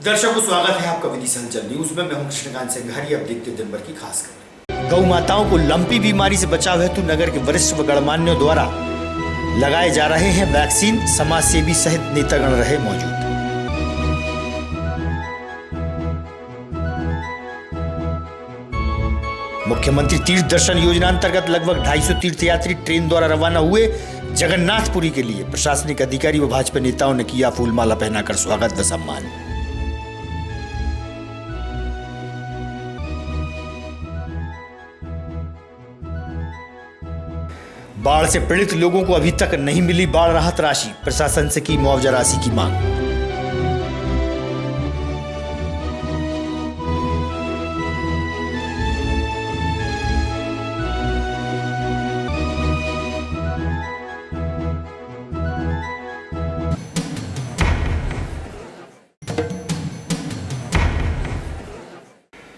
दर्शकों स्वागत है आपका विदिशा हलचल न्यूज में। मैं हूं कृष्णकांत सिंघारी। अब देखते दिन भर की खास खबर। गौ माताओं को लंपी बीमारी से बचाव हेतु नगर के वरिष्ठ व गणमान्यों द्वारा लगाए जा रहे हैं वैक्सीन। समाज सेवी सहित नेतागण रहे मौजूद। मुख्यमंत्री तीर्थ दर्शन योजना अंतर्गत लगभग 250 तीर्थयात्री ट्रेन द्वारा रवाना हुए जगन्नाथपुरी के लिए प्रशासनिक अधिकारी व भाजपा नेताओं ने किया फूलमाला पहनाकर स्वागत व सम्मान। बाढ़ से पीड़ित लोगों को अभी तक नहीं मिली बाढ़ राहत राशि। प्रशासन से की मुआवजा राशि की मांग।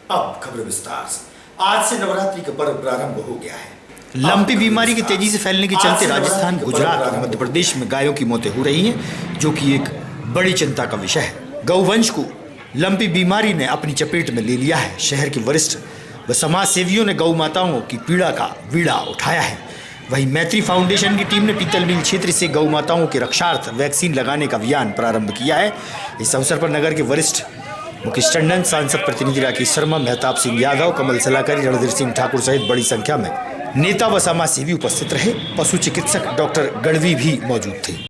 अब खबर विस्तार से। आज से नवरात्रि का पर्व प्रारंभ हो गया है। लंपी बीमारी की तेजी से फैलने के चलते राजस्थान, गुजरात और मध्य प्रदेश में गायों की मौतें हो रही हैं, जो कि एक बड़ी चिंता का विषय है। गौवंश को लंपी बीमारी ने अपनी चपेट में ले लिया है। शहर के वरिष्ठ व समाज सेवियों ने गौ माताओं की पीड़ा का बीड़ा उठाया है। वहीं मैत्री फाउंडेशन की टीम ने पीतल मिल क्षेत्र से गौ माताओं के रक्षार्थ वैक्सीन लगाने का अभियान प्रारंभ किया है। इस अवसर पर नगर के वरिष्ठ मुकेश टंडन, सांसद प्रतिनिधि राकेश शर्मा, मेहताब सिंह यादव, कमल सलाकरी, रणधीर सिंह ठाकुर सहित बड़ी संख्या में नेता व समाज सेवी उपस्थित रहे। पशु चिकित्सक डॉक्टर गढ़वी भी मौजूद थे।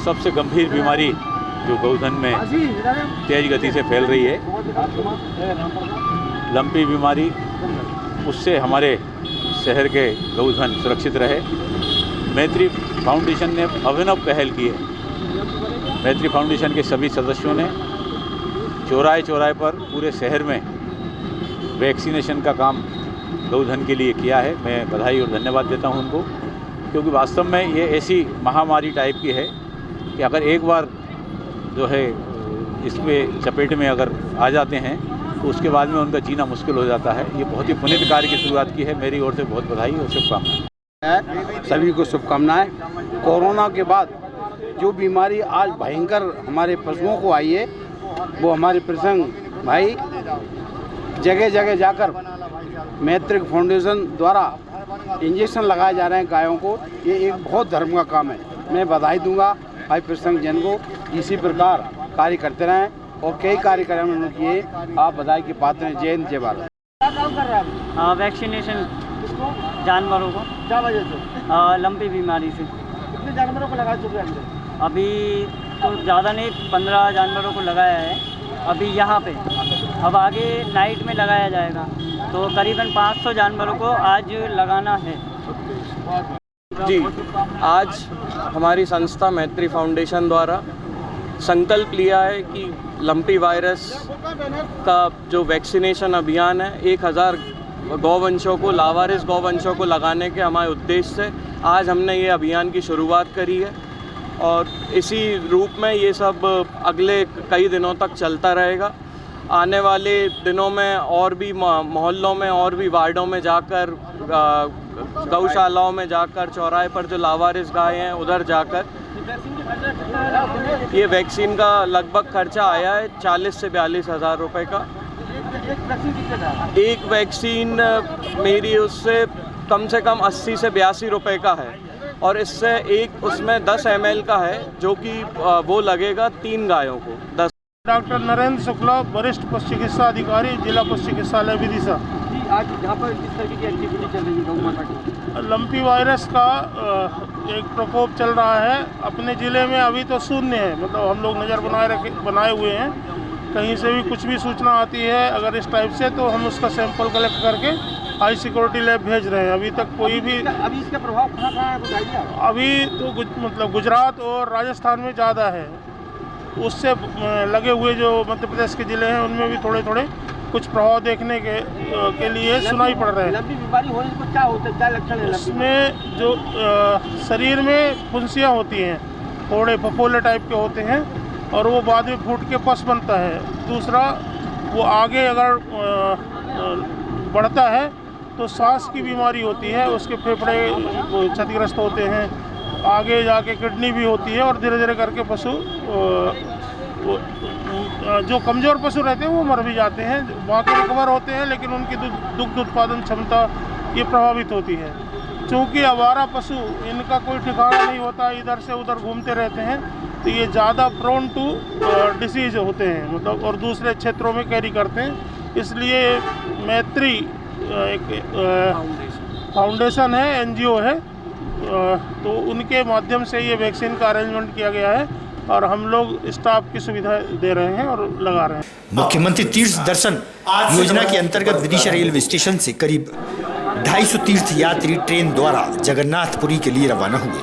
सबसे गंभीर बीमारी जो गौधन में तेज गति से फैल रही है, लंपी बीमारी, उससे हमारे शहर के गौधन सुरक्षित रहे। मैत्री फाउंडेशन ने अभिनव पहल की है। मैत्री फाउंडेशन के सभी सदस्यों ने चौराहे चौराहे पर पूरे शहर में वैक्सीनेशन का काम गौधन के लिए किया है। मैं बधाई और धन्यवाद देता हूं उनको, क्योंकि वास्तव में ये ऐसी महामारी टाइप की है कि अगर एक बार जो है इसके चपेट में अगर आ जाते हैं तो उसके बाद में उनका जीना मुश्किल हो जाता है। ये बहुत ही पुनीत कार्य की शुरुआत की है। मेरी ओर से बहुत बधाई और शुभकामनाएं। सभी को शुभकामनाएं। कोरोना के बाद जो बीमारी आज भयंकर हमारे पशुओं को आई है, वो हमारे प्रसंग भाई जगह जगह जाकर मैत्री फाउंडेशन द्वारा इंजेक्शन लगाए जा रहे हैं गायों को। ये एक बहुत धर्म का काम है। मैं बधाई दूंगा भाई प्रसंग जन को। इसी प्रकार कार्य करते रहें और कई कार्यक्रम उन्होंने किए। आप बधाई के पात्र हैं। जय हिंद, जय भारत। क्या काम कर रहे हैं आप? वैक्सीनेशन जानवरों को। क्या वजह से? लंपी बीमारी से। कितने जानवरों को लगा चुके हैं? अभी तो ज़्यादा नहीं, 15 जानवरों को लगाया है अभी यहाँ पे। अब आगे नाइट में लगाया जाएगा, तो करीबन 500 जानवरों को आज लगाना है। जी, आज हमारी संस्था मैत्री फाउंडेशन द्वारा संकल्प लिया है कि लंपी वायरस का जो वैक्सीनेशन अभियान है, 1000 गौवंशों को, लावारिस गौवंशों को लगाने के हमारे उद्देश्य से आज हमने ये अभियान की शुरुआत करी है। और इसी रूप में ये सब अगले कई दिनों तक चलता रहेगा। आने वाले दिनों में और भी मोहल्लों में और भी वार्डों में जाकर, गौशालाओं में जाकर, चौराहे पर जो लावारिस गाय हैं उधर जाकर ये वैक्सीन का लगभग खर्चा आया है 40 से 42 हज़ार रुपये का। एक वैक्सीन मेरी उससे कम से कम 80 से 82 रुपये का है। और इससे एक उसमें 10 ml का है, जो कि वो लगेगा 3 गायों को। 10 डॉक्टर नरेंद्र शुक्ला, वरिष्ठ पशु चिकित्सा अधिकारी, जिला पशु चिकित्सालय विदिशा। जी, आज यहाँ पर किस तरह की एक्टिविटी चल रही है गौ माता की? लंपी वायरस का एक प्रकोप चल रहा है। अपने ज़िले में अभी तो शून्य है, मतलब हम लोग नज़र बनाए हुए हैं। कहीं से भी कुछ भी सूचना आती है अगर इस टाइप से, तो हम उसका सैंपल कलेक्ट करके हाई सिक्योरिटी लैब भेज रहे हैं। अभी तक कोई भी अभी इसका प्रभाव कहाँ है बताइए। अभी तो मतलब गुजरात और राजस्थान में ज़्यादा है। उससे लगे हुए जो मध्य प्रदेश के ज़िले हैं उनमें भी थोड़े थोड़े कुछ प्रभाव देखने के लिए सुनाई पड़ रहे हैं। लंबी बीमारी होने को क्या होता है, क्या लक्षण है? इसमें जो शरीर में फुंसियाँ होती हैं, थोड़े फफोले टाइप के होते हैं, और वो बाद में फूट के पस बनता है। दूसरा, वो आगे अगर बढ़ता है तो सांस की बीमारी होती है, उसके फेफड़े क्षतिग्रस्त होते हैं, आगे जाके किडनी भी होती है, और धीरे धीरे करके पशु जो कमज़ोर पशु रहते हैं वो मर भी जाते हैं। बाकी रिकवर होते हैं, लेकिन उनकी दुग्ध उत्पादन क्षमता ये प्रभावित होती है। चूँकि आवारा पशु, इनका कोई ठिकाना नहीं होता, इधर से उधर घूमते रहते हैं, तो ये ज़्यादा प्रोन टू डिसीज़ होते हैं, मतलब, और दूसरे क्षेत्रों में कैरी करते हैं। इसलिए मैत्री एक फाउंडेशन है, NGO है, तो उनके माध्यम से ये वैक्सीन का अरेंजमेंट किया गया है, और हम लोग स्टाफ की सुविधा दे रहे हैं और लगा रहे हैं। मुख्यमंत्री तीर्थ दर्शन योजना के अंतर्गत विदिशा रेलवे स्टेशन से करीब 250 तीर्थ यात्री ट्रेन द्वारा जगन्नाथपुरी के लिए रवाना हुए।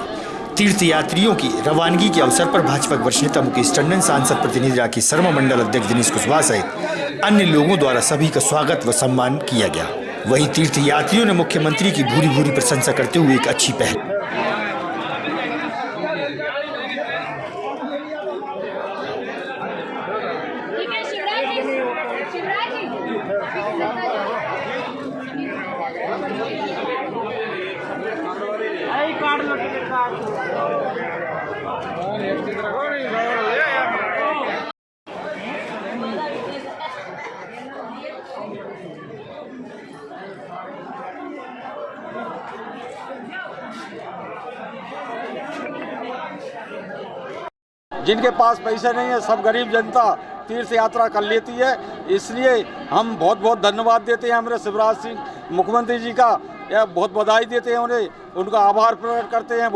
तीर्थ यात्रियों की रवानगी के अवसर पर भाजपा के वरिष्ठ नेता मुकेश टंडन, सांसद प्रतिनिधि राकेश शर्मा, मंडल अध्यक्ष दिनेश कुशवाहा सहित अन्य लोगों द्वारा सभी का स्वागत व सम्मान किया गया। वहीं तीर्थ यात्रियों ने मुख्यमंत्री की भूरी भूरी प्रशंसा करते हुए एक अच्छी पहल जिनके पास पैसे नहीं है, सब गरीब जनता तीर्थ यात्रा कर लेती है। इसलिए हम बहुत बहुत धन्यवाद देते हैं हमारे शिवराज सिंह मुख्यमंत्री जी का, यह बहुत बधाई देते हैं उन्हें, उनका आभार प्रकट करते हैं।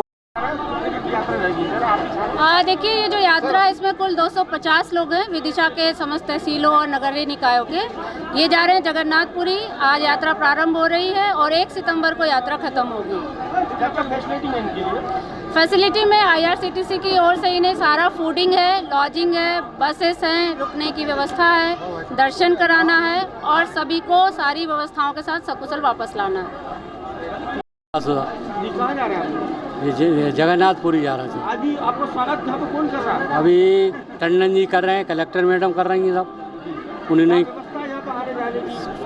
देखिए, ये जो यात्रा है इसमें कुल 250 लोग हैं विदिशा के समस्त तहसीलों और नगरीय निकायों के। ये जा रहे हैं जगन्नाथपुरी। आज यात्रा प्रारंभ हो रही है और 1 सितंबर को यात्रा खत्म होगी। फैसिलिटी में IRCTC की ओर से इन्हें सारा फूडिंग है, लॉजिंग है, बसेस हैं, रुकने की व्यवस्था है, दर्शन कराना है और सभी को सारी व्यवस्थाओं के साथ सकुशल वापस लाना है। कहाँ जा रहे हैं? ये जगन्नाथपुरी जा रहा था। अभी आपका स्वागत यहाँ पे कौन कर रहा है? अभी टंडन जी कर रहे हैं, कलेक्टर मैडम कर रही हैं सब। उन्होंने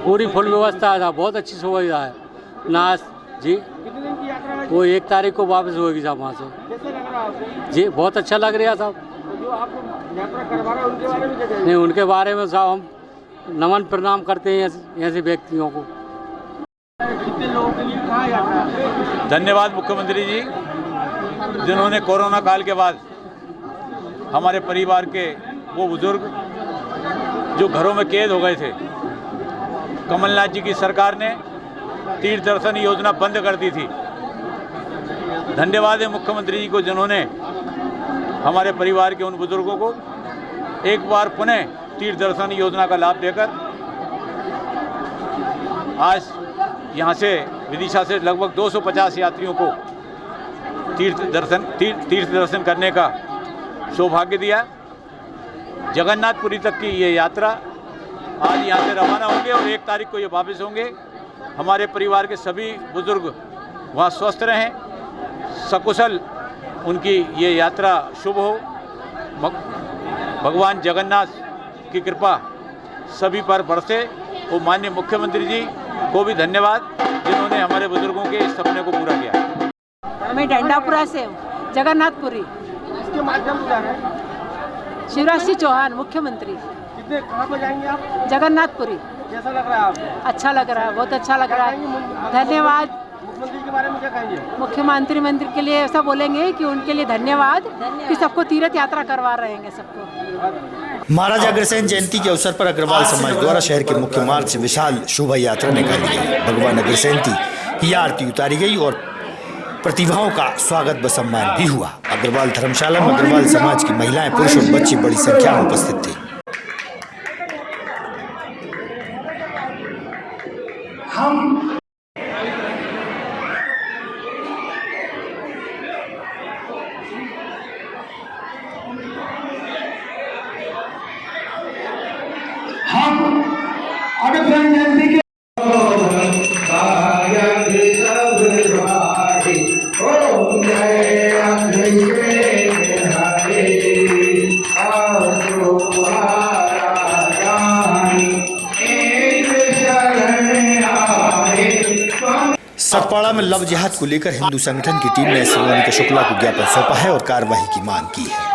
पूरी फुल व्यवस्था है, बहुत अच्छी सुविधा है। नाश जी, कितने दिन की यात्रा है? वो 1 तारीख को वापस होगी साहब वहाँ से। कैसे लग रहा है? जी, बहुत अच्छा लग रहा साहब। जो आपको यात्रा करवा रहा है उनके बारे में क्या कहेंगे? नहीं, उनके बारे में साहब हम नमन प्रणाम करते हैं ऐसे व्यक्तियों को। कितने लोगों के लिए कहाँ यात्रा है? धन्यवाद मुख्यमंत्री जी, जिन्होंने कोरोना काल के बाद हमारे परिवार के वो बुजुर्ग जो घरों में कैद हो गए थे, कमलनाथ जी की सरकार ने तीर्थ दर्शन योजना बंद कर दी थी। धन्यवाद है मुख्यमंत्री जी को, जिन्होंने हमारे परिवार के उन बुजुर्गों को एक बार पुनः तीर्थ दर्शन योजना का लाभ देकर आज यहाँ से विदिशा से लगभग 250 यात्रियों को तीर्थ दर्शन करने का सौभाग्य दिया। जगन्नाथपुरी तक की ये यात्रा आज यहाँ से रवाना होंगे और 1 तारीख को ये वापस होंगे। हमारे परिवार के सभी बुजुर्ग वहाँ स्वस्थ रहें, सकुशल उनकी ये यात्रा शुभ हो। भगवान जगन्नाथ की कृपा सभी पर बरसे। और माननीय मुख्यमंत्री जी को भी धन्यवाद, जिन्होंने हमारे बुजुर्गों के इस सपने को पूरा किया। मैं डंडापुरा से हूँ, जगन्नाथपुरी। इसके माध्यम से जा रहे हैं? शिवराज सिंह चौहान मुख्यमंत्री। कितने, कहाँ पर जाएंगे आप? जगन्नाथपुरी। कैसा लग रहा है आपको? अच्छा लग रहा है, बहुत अच्छा लग रहा है। धन्यवाद। मुख्यमंत्री के बारे में क्या मुख्यमंत्री मंत्री के लिए ऐसा बोलेंगे कि उनके लिए धन्यवाद कि सबको तीर्थ यात्रा करवा रहे हैं सबको। महाराजा अग्रसेन जयंती के अवसर पर अग्रवाल समाज द्वारा शहर के मुख्य मार्ग से विशाल शोभा यात्रा निकाली गई। भगवान अग्रसेन की आरती उतारी गई और प्रतिभाओं का स्वागत व सम्मान भी हुआ। अग्रवाल धर्मशाला में अग्रवाल समाज की महिलाएं, पुरुष और बच्चे बड़ी संख्या में उपस्थित थे। सतपाड़ा में लव जिहाद को लेकर हिंदू संगठन की टीम ने एसपी मोनिका शुक्ला को ज्ञापन सौंपा है और कार्रवाई की मांग की है।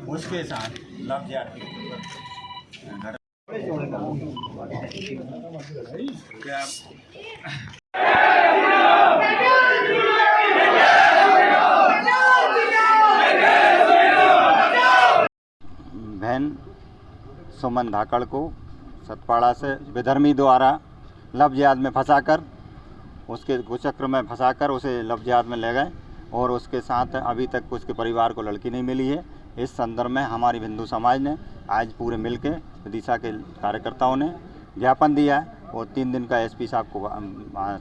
उसके साथ लव जिहाद बहन सुमन धाकड़ को सतपाड़ा से विधर्मी द्वारा लव जिहाद में फंसाकर उसके कुचक्र में फंसाकर उसे लव जिहाद में ले गए और उसके साथ अभी तक उसके परिवार को लड़की नहीं मिली है। इस संदर्भ में हमारी हिंदू समाज ने आज पूरे मिलके विदिशा के कार्यकर्ताओं ने ज्ञापन दिया है और 3 दिन का एसपी साहब को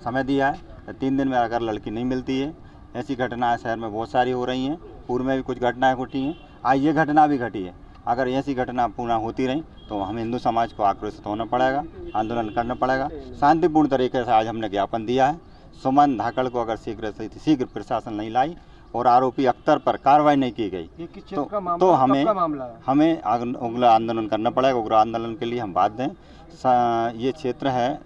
समय दिया है। 3 दिन में अगर लड़की नहीं मिलती है, ऐसी घटनाएं शहर में बहुत सारी हो रही हैं। पूर्व में भी कुछ घटनाएं घटी हैं, आज ये घटना भी घटी है। अगर ऐसी घटना पुनः होती रही तो हम हिंदू समाज को आक्रोशित होना पड़ेगा, आंदोलन करना पड़ेगा। शांतिपूर्ण तरीके से आज हमने ज्ञापन दिया है। सुमन धाकड़ को अगर शीघ्र प्रशासन नहीं लाई और आरोपी अख्तर पर कार्रवाई नहीं की गई तो हमें उग्र आंदोलन करना पड़ेगा। उग्र आंदोलन के लिए हम बाध्य हैं। ये क्षेत्र है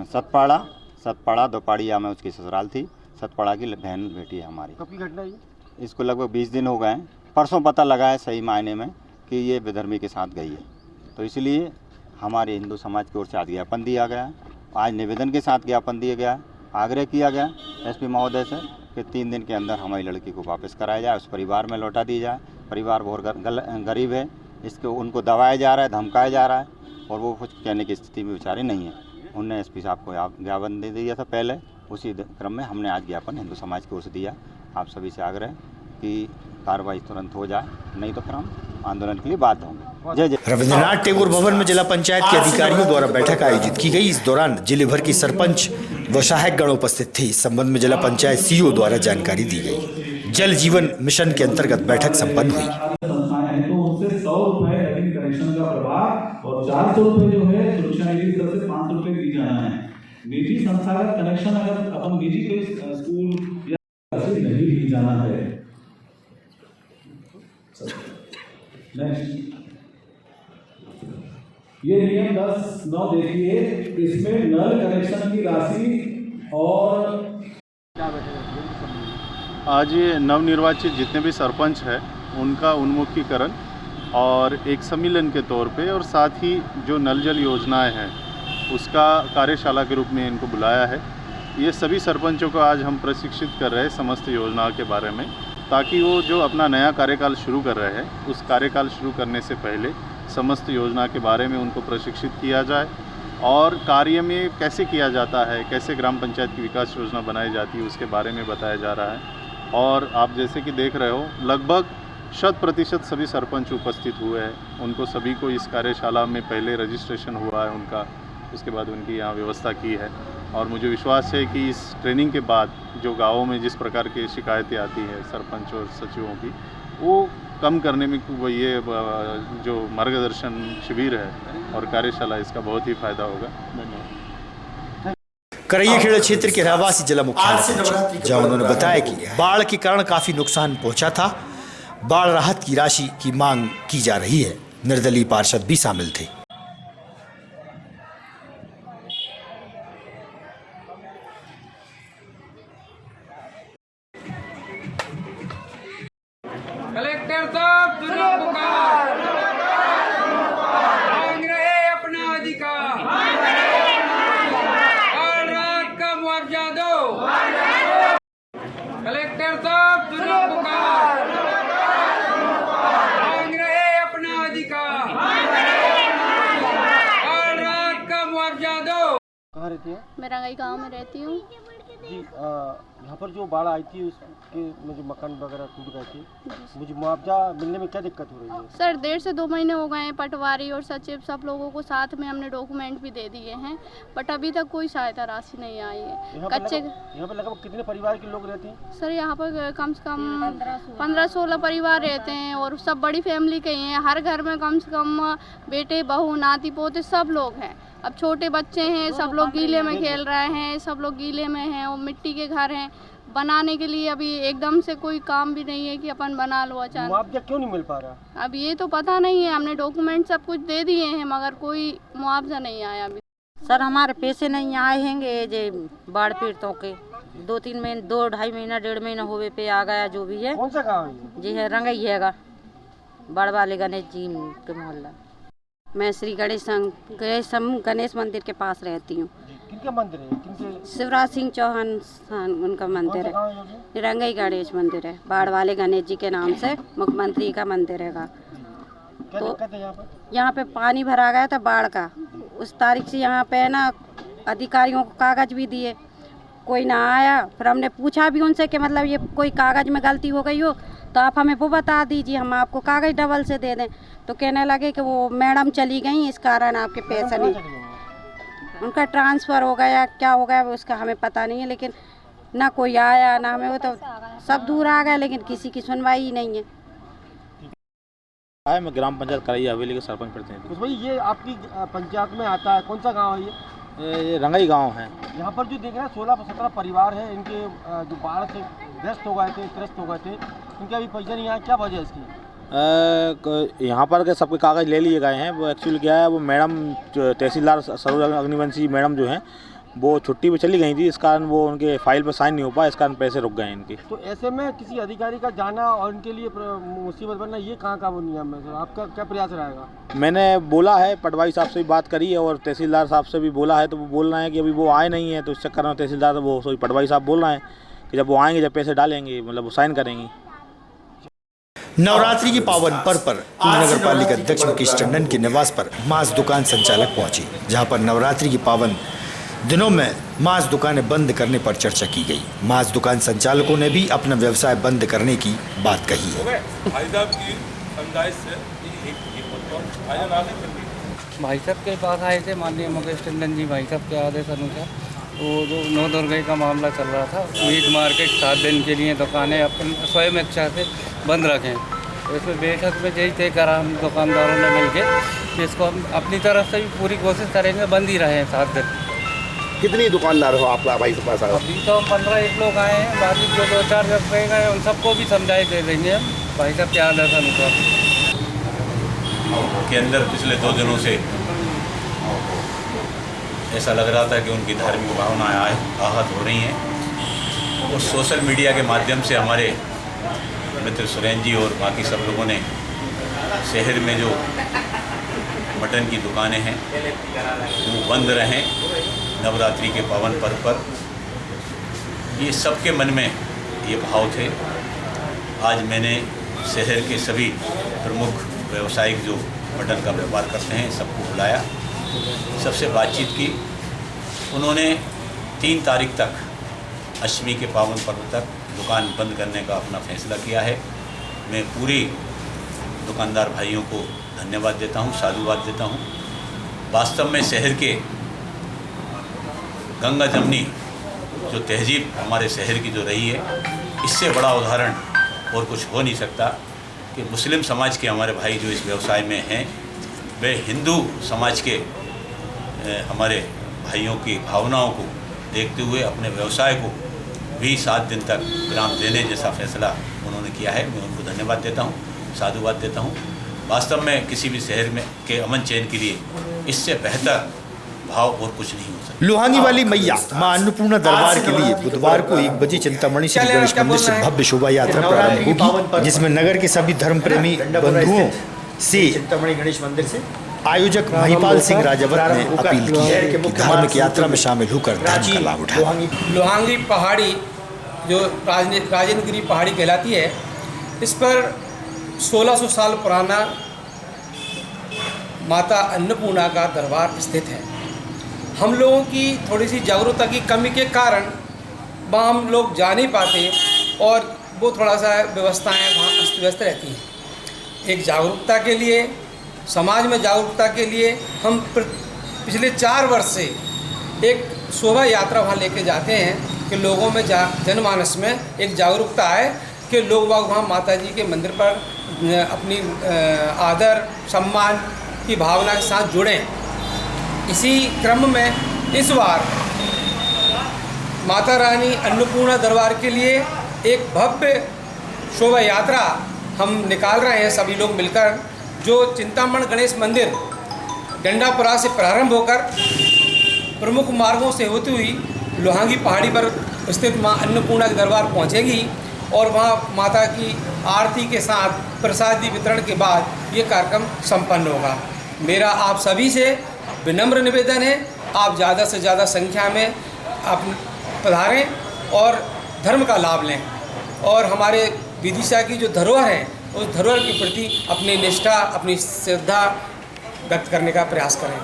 सतपाड़ा दोपाड़िया में उसकी ससुराल थी। सतपाड़ा की बहन बेटी है हमारी। कब की घटना है? इसको लगभग 20 दिन हो गए हैं। परसों पता लगा है सही मायने में कि ये विधर्मी के साथ गई है। तो इसलिए हमारे हिंदू समाज की ओर से आज ज्ञापन दिया गया है। आज निवेदन के साथ ज्ञापन दिया गया है। आग्रह किया गया एसपी महोदय से कि 3 दिन के अंदर हमारी लड़की को वापस कराया जाए, उस परिवार में लौटा दी जाए। परिवार बहुत गरीब है, उनको दबाया जा रहा है, धमकाया जा रहा है और वो कुछ कहने की स्थिति में बेचारे नहीं है। उनने एसपी साहब को ज्ञापन दे दिया था पहले, उसी क्रम में हमने आज ज्ञापन हिंदू समाज की ओर से दिया। आप सभी से आग्रह कि कार्रवाई तुरंत हो जाए, नहीं तो फिर हम आंदोलन के लिए बाध्य होंगे। जय जय। रविंद्रनाथ टैगोर भवन में जिला पंचायत के अधिकारियों द्वारा बैठक आयोजित की गई। इस दौरान जिले भर की सरपंच व सहायक गण उपस्थित थे। इस संबंध में जिला पंचायत सीईओ द्वारा जानकारी दी गई। जल जीवन मिशन के अंतर्गत बैठक संपन्न हुई। तो उनसे 100 रुपए नवीन कनेक्शन का प्रभाव और 400 रुपए जो है सुरक्षा निधि की तरफ से 500 रुपए दी जाना है। निजी संस्था का कनेक्शन अगर अपन निजी कोई स्कूल या नहीं दी जाना है। ये नियम 10(9) देखिए, इसमें नल कनेक्शन की राशि और आज ये नवनिर्वाचित जितने भी सरपंच हैं उनका उन्मुखीकरण और एक सम्मेलन के तौर पे और साथ ही जो नल जल योजनाएं हैं उसका कार्यशाला के रूप में इनको बुलाया है। ये सभी सरपंचों को आज हम प्रशिक्षित कर रहे हैं समस्त योजना के बारे में, ताकि वो जो अपना नया कार्यकाल शुरू कर रहे हैं उस कार्यकाल शुरू करने से पहले समस्त योजना के बारे में उनको प्रशिक्षित किया जाए और कार्य में कैसे किया जाता है, कैसे ग्राम पंचायत की विकास योजना बनाई जाती है उसके बारे में बताया जा रहा है। और आप जैसे कि देख रहे हो लगभग 100% सभी सरपंच उपस्थित हुए हैं। उनको सभी को इस कार्यशाला में पहले रजिस्ट्रेशन हुआ है उनका, उसके बाद उनकी यहाँ व्यवस्था की है। और मुझे विश्वास है कि इस ट्रेनिंग के बाद जो गाँवों में जिस प्रकार की शिकायतें आती हैं सरपंच और सचिवों की, वो कम करने में ये जो मार्गदर्शन शिविर है और कार्यशाला, इसका बहुत ही फायदा होगा। धन्यवाद। करैयाखेड़ा क्षेत्र के रहवासी जिला मुख्यालय पहुंचे, जहां उन्होंने बताया कि बाढ़ के कारण काफी नुकसान पहुंचा था। बाढ़ राहत की राशि की मांग की जा रही है। निर्दलीय पार्षद भी शामिल थे। कलेक्टर साहब सुनो पुकार, मांग रहे अपना अधिकार, और रात का मुआवजा दो। कलेक्टर साहब सुनो पुकार, मांग रहे अपना अधिकार, और रात का मुआवजा दो। कहाँ रहती हैं? मैं रंगाई गांव में रहती हूँ जी। यहाँ पर जो बाढ़ आई थी उसके में जो मकान वगैरह टूट गए थे, मुझे मुआवजा मिलने में क्या दिक्कत हो रही है? सर 1.5 से 2 महीने हो गए हैं। पटवारी और सचिव सब लोगों को साथ में हमने डॉक्यूमेंट भी दे दिए हैं, बट अभी तक कोई सहायता राशि नहीं आई है। कच्चे यहाँ पर लगभग कितने परिवार के लोग रहते हैं? सर यहाँ पर कम से कम 15-16 परिवार रहते हैं, और सब बड़ी फैमिली के ही हैं। हर घर में कम से कम बेटे बहू नाती पोते सब लोग हैं। अब छोटे बच्चे हैं, सब लोग गीले में खेल रहे हैं, सब लोग गीले में हैं, और मिट्टी के घर हैं। बनाने के लिए अभी एकदम से कोई काम भी नहीं है कि अपन बना लो अचानक। मुआवजा क्यों नहीं मिल पा रहा? अब ये तो पता नहीं है, हमने डॉक्यूमेंट सब कुछ दे दिए हैं, मगर कोई मुआवजा नहीं आया अभी। सर हमारे पैसे नहीं आए हैंगे जे बाढ़ पीड़ितों के। 2-3 महीने 2-2.5 महीना 1.5 महीना होवे पे आ गया जो भी है। कौन सा गाँव है? जी है रंगई हैगा, बड़ वाले गणेश जी के मोहल्ला। मैं श्री गणेश मंदिर के पास रहती हूँ। किनका मंदिर है? किनके? शिवराज सिंह चौहान उनका मंदिर है। रंगई गणेश मंदिर है, बाढ़ वाले गणेश जी के नाम से मुख्यमंत्री का मंदिर है। तो यहाँ पे पानी भरा गया था बाढ़ का। उस तारीख से यहाँ पे ना अधिकारियों को कागज भी दिए, कोई ना आया। फिर हमने पूछा भी उनसे कि मतलब ये कोई कागज में गलती हो गई हो तो आप हमें वो बता दीजिए, हम आपको कागज डबल से दे दें। तो कहने लगे कि वो मैडम चली गई, इस कारण आपके पैसे नहीं, उनका ट्रांसफ़र हो गया, क्या हो गया उसका हमें पता नहीं है। लेकिन ना कोई आया ना हमें, वो तो सब दूर आ गए, लेकिन किसी की सुनवाई ही नहीं है। मैं ग्राम पंचायत करैया हवेली के सरपंच प्रतिनिधि। भाई ये आपकी पंचायत में आता है, कौन सा गाँव है ये रंगाई गांव है। यहाँ पर जो देख रहे हैं 16-17 परिवार हैं, इनके जो बाढ़ से त्रस्त हो गए थे, इनके अभी पैसे नहीं आए, क्या वजह है इसकी? यहाँ पर के सबके कागज़ ले लिए गए हैं। वो एक्चुअली क्या है, वो मैडम तहसीलदार सरोज अग्निवंशी मैडम जो हैं वो छुट्टी पे चली गई थी, इस कारण वो उनके फाइल पर साइन नहीं हो पाया, इस कारण पैसे रुक गए इनके। तो ऐसे में किसी अधिकारी का जाना और इनके लिए मुसीबत बनना, ये कहाँ का वो नियम है? आपका क्या प्रयास रहेगा? मैंने बोला है, पटवारी साहब से भी बात करी है और तहसीलदार साहब से भी बोला है, तो वो बोल रहे हैं कि अभी वो आए नहीं है, तो इस चक्कर में तहसीलदार वो पटवारी साहब बोल रहे हैं कि जब वो आएंगे, जब पैसे डालेंगे, मतलब वो साइन करेंगे। नवरात्रि के पावन पर्व पर नगर पालिका अध्यक्ष मुकेश टंडन के निवास पर मांस दुकान संचालक पहुंचे, जहां पर नवरात्रि के पावन दिनों में मांस दुकानें बंद करने पर चर्चा की गई। मांस दुकान संचालकों ने भी अपना व्यवसाय बंद करने की बात कही है। भाई साहब के पास आए थे माननीय मुकेश टंडन जी भाई साहब के आदेश अनुसार। वो जो नवदुर्गा का मामला चल रहा था, मीट मार्केट 7 दिन के लिए दुकानें अपन स्वयं इच्छा से बंद रखें, तो इसमें बेशक में यही तय करा हम दुकानदारों ने मिलकर कि इसको हम अपनी तरफ से भी पूरी कोशिश करेंगे बंद ही रहे 7 दिन। कितनी दुकानदार हो आप भाई के पास? अभी तो 15-1 लोग आए हैं, बाकी जो 2-4 जब रह गए उन सबको भी समझाई दे देंगे हम भाई साहब क्या आदेश अनुसार। के अंदर पिछले 2 दिनों से ऐसा लग रहा था कि उनकी धार्मिक भावनाएं आहत हो रही हैं, और सोशल मीडिया के माध्यम से हमारे मित्र सुरेंद्र जी और बाकी सब लोगों ने शहर में जो मटन की दुकानें हैं वो बंद रहें नवरात्रि के पावन पर्व पर, ये सबके मन में ये भाव थे। आज मैंने शहर के सभी प्रमुख व्यवसायिक जो मटन का व्यापार करते हैं सबको बुलाया, सबसे बातचीत की। उन्होंने 3 तारीख तक, अष्टमी के पावन पर्व तक दुकान बंद करने का अपना फैसला किया है। मैं पूरी दुकानदार भाइयों को धन्यवाद देता हूं, साधुवाद देता हूं। वास्तव में शहर के गंगा जमनी जो तहजीब हमारे शहर की जो रही है, इससे बड़ा उदाहरण और कुछ हो नहीं सकता कि कि मुस्लिम समाज के हमारे भाई जो इस व्यवसाय में हैं वे हिंदू समाज के हमारे भाइयों की भावनाओं को देखते हुए अपने व्यवसाय को भी 7 दिन तक विराम देने जैसा फैसला उन्होंने किया है। मैं उनको धन्यवाद देता हूँ, साधुवाद देता हूँ। वास्तव में किसी भी शहर में के अमन चैन के लिए इससे बेहतर भाव और कुछ नहीं हो सकता। लोहानी वाली मैया मां अन्नपूर्णा दरबार के लिए बुधवार को 1 बजे चिंतामणि श्री गणेश मंदिर से भव्य शोभा यात्रा प्रारंभ होगी, जिसमें नगर के सभी धर्म प्रेमी बंधुओं से चिंतामणि गणेश मंदिर से आयोजक महिपाल सिंह राजावत ने अपील की है कि धार्मिक यात्रा में शामिल होकर धर्म का लाभ उठाएं। लोहांगी पहाड़ी जो राजेंद्रगिरी पहाड़ी कहलाती है, इस पर 1600 साल पुराना माता अन्नपूर्णा का दरबार स्थित है। हम लोगों की थोड़ी सी जागरूकता की कमी के कारण वहाँ हम लोग जा नहीं पाते और वो थोड़ा सा व्यवस्थाएं वहाँ अस्त व्यस्त रहती हैं। एक जागरूकता के लिए, समाज में जागरूकता के लिए हम पिछले 4 वर्ष से एक शोभा यात्रा वहाँ लेके जाते हैं कि लोगों में जनमानस में एक जागरूकता आए कि लोग वहाँ माता जी के मंदिर पर अपनी आदर सम्मान की भावना के साथ जुड़ें। इसी क्रम में इस बार माता रानी अन्नपूर्णा दरबार के लिए एक भव्य शोभा यात्रा हम निकाल रहे हैं सभी लोग मिलकर, जो चिंतामणि गणेश मंदिर डंडापुरा से प्रारंभ होकर प्रमुख मार्गों से होती हुई लोहांगी पहाड़ी पर स्थित मां अन्नपूर्णा के दरबार पहुंचेगी और वहां माता की आरती के साथ प्रसादी वितरण के बाद ये कार्यक्रम संपन्न होगा। मेरा आप सभी से विनम्र निवेदन है, आप ज़्यादा से ज़्यादा संख्या में आप पधारें और धर्म का लाभ लें और हमारे विदिशा की जो धरोहर है उस धरोहर के प्रति अपनी निष्ठा, अपनी श्रद्धा व्यक्त करने का प्रयास करें।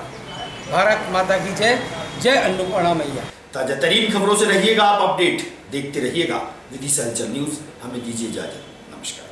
भारत माता की जय, जय अन्नपूर्णा मैया। ताजा तरीन खबरों से रहिएगा आप अपडेट, देखते रहिएगा विदिशा हलचल न्यूज़। हमें दीजिए इजाजत, नमस्कार।